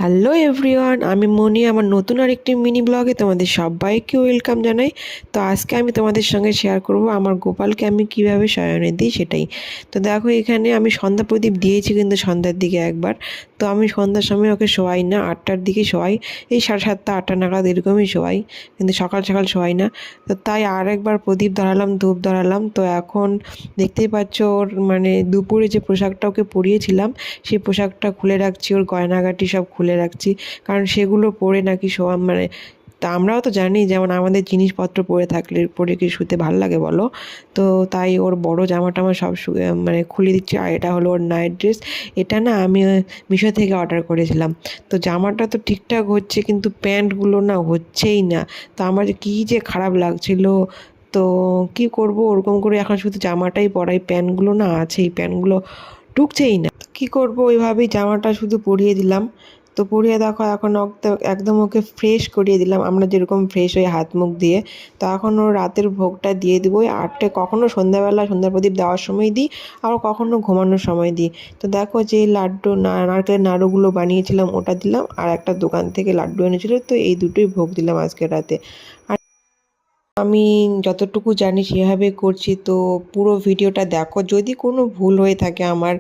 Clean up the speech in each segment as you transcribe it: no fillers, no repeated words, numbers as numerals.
Hello everyone, আমি মনি। আমার নতুন আরেকটি মিনি ব্লগে তোমাদের সবাইকে ওয়েলকাম জানাই। তো আজকে আমি তোমাদের সঙ্গে শেয়ার করব আমার গোপালকে আমি কিভাবে শয়নে দিই সেটাই। তো দেখো, এখানে আমি সন্ধ্যা প্রদীপ দিয়েছি কিন্তু সন্ধ্যার দিকে একবার। তো আমি সন্ধ্যার সময় ওকে শোয়াই না, 8টার দিকে শোয়াই, এই 7:30 8টা নাগাদ এরকমই শোয়াই, কিন্তু সকাল সকাল শোয়াই না। তো তাই আর একবার প্রদীপ ধরালাম, ধূপ ধরালাম। তো এখন দেখতেই পাচ্ছ ওর মানে দুপুরে যে পোশাকটা ওকে পরিয়েছিলাম সেই পোশাকটা খুলে রাখছি, ওর গয়নাগাটি সব খুলে রাখছি, কারণ সেগুলো পরে নাকি শোয়া মানে তা আমরাও তো জানি যেমন আমাদের জিনিসপত্র পরে থাকলে পরে কি শুতে ভালো লাগে বলো। তো তাই ওর বড় জামা টামা সব মানে খুলে দিচ্ছি। আর এটা হলো ওর নাইট ড্রেস। এটা না আমি মিশো থেকে অর্ডার করেছিলাম। তো জামাটা তো ঠিকঠাক হচ্ছে কিন্তু প্যান্টগুলো না হচ্ছেই না। তো আমার কী যে খারাপ লাগছিল। তো কি করব, ওরকম করে এখন শুধু জামাটাই পরাই, প্যান্টগুলো না আছেই, প্যান্টগুলো ঢুকছেই না। কি করব, ওইভাবেই জামাটা শুধু পরিয়ে দিলাম। তো পরিয়ে দেখো এখন একদম ওকে ফ্রেশ করিয়ে দিলাম, আমরা যেরকম ফ্রেশ হয়ে হাত মুখ দিয়ে। তো এখন ওর রাতের ভোগটা দিয়ে দিব ওই 8টে, কখনো সন্ধ্যাবেলা সন্ধ্যা প্রদীপ দেওয়ার সময় দিই, আবার কখনো ঘুমানোর সময় দিই। তো দেখো যে লাড্ডু নারকেলের নাড়ুগুলো বানিয়েছিলাম ওটা দিলাম, আর একটা দোকান থেকে লাড্ডু এনেছিল, তো এই দুটোই ভোগ দিলাম আজকে রাতে। আমি যতটুকু জানি সেভাবে করছি। তো পুরো ভিডিওটা দেখো, যদি কোনো ভুল হয়ে থাকে আমার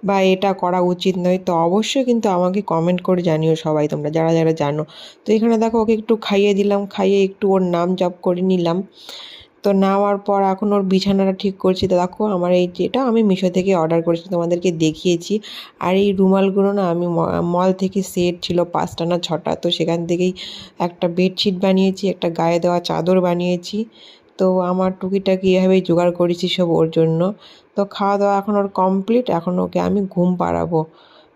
বা এটা করা উচিত নয় তো অবশ্যই কিন্তু আমাকে কমেন্ট করে জানিও সবাই, তোমরা যারা যারা জানো। তো এখানে দেখো ওকে একটু খাইয়ে দিলাম, খাইয়ে একটু ওর নাম জপ করে নিলাম। তো নেওয়ার পর এখন ওর বিছানাটা ঠিক করছি। তো দেখো আমার এই যেটা আমি মিশো থেকে অর্ডার করেছি, তোমাদেরকে দেখিয়েছি। আর এই রুমালগুলো না আমি মল থেকে সেট ছিল 5টা না 6টা, তো সেখান থেকেই একটা বেডশিট বানিয়েছি, একটা গায়ে দেওয়া চাদর বানিয়েছি। তো আমার টুকিটাকি এভাবেই জোগাড় করেছি সব ওর জন্য। তো খাওয়া দাওয়া এখন ওর কমপ্লিট, এখন ওকে আমি ঘুম পাড়াবো।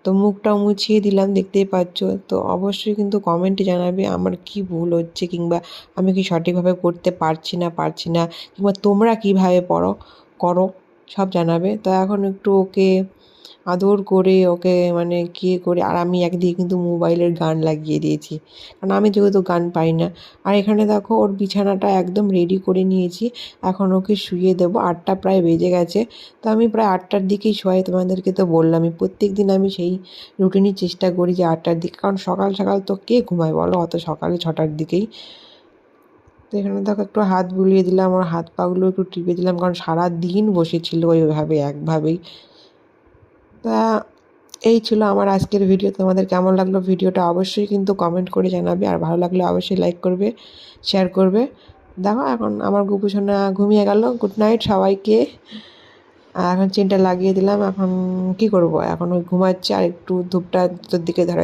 তো মুখটা মুছিয়ে দিলাম, দেখতেই পাচ্ছ। তো অবশ্যই কিন্তু কমেন্টে জানাবে আমার কি ভুল হচ্ছে, কিংবা আমি কি সঠিকভাবে করতে পারছি না, কিংবা তোমরা কীভাবে করো, সব জানাবে। তো এখন একটু ওকে আদর করে ওকে মানে কী করে, আর আমি একদিকে কিন্তু মোবাইলের গান লাগিয়ে দিয়েছি, কারণ আমি যেহেতু গান পাই না। আর এখানে দেখো ওর বিছানাটা একদম রেডি করে নিয়েছি, এখন ওকে শুইয়ে দেবো। 8টা প্রায় বেজে গেছে। তো আমি প্রায় 8টার দিকেই শোয়াই, তোমাদেরকে তো বললামই প্রত্যেক দিন আমি সেই রুটিনই চেষ্টা করি যে 8টার দিকে, কারণ সকাল সকাল তো কে ঘুমায় বলো অত সকালে, 6টার দিকেই। তো এখানে দেখো একটু হাত বুলিয়ে দিলাম, ওর হাত পাগুলো একটু টিপে দিলাম, কারণ সারা দিন বসেছিল ওইভাবে একভাবেই। তা এই ছিল আমার আজকের ভিডিও। তোমাদের কেমন লাগলো ভিডিওটা অবশ্যই কিন্তু কমেন্ট করে জানাবে, আর ভালো লাগলে অবশ্যই লাইক করবে, শেয়ার করবে। দেখো এখন আমার গুপু সোনা ঘুমিয়ে গেল। গুড নাইট সবাইকে। আর এখন চেনটা লাগিয়ে দিলাম, এখন কি করব, এখন ওই ঘুমাচ্ছে, আর একটু ধূপটা তোর দিকে ধরাই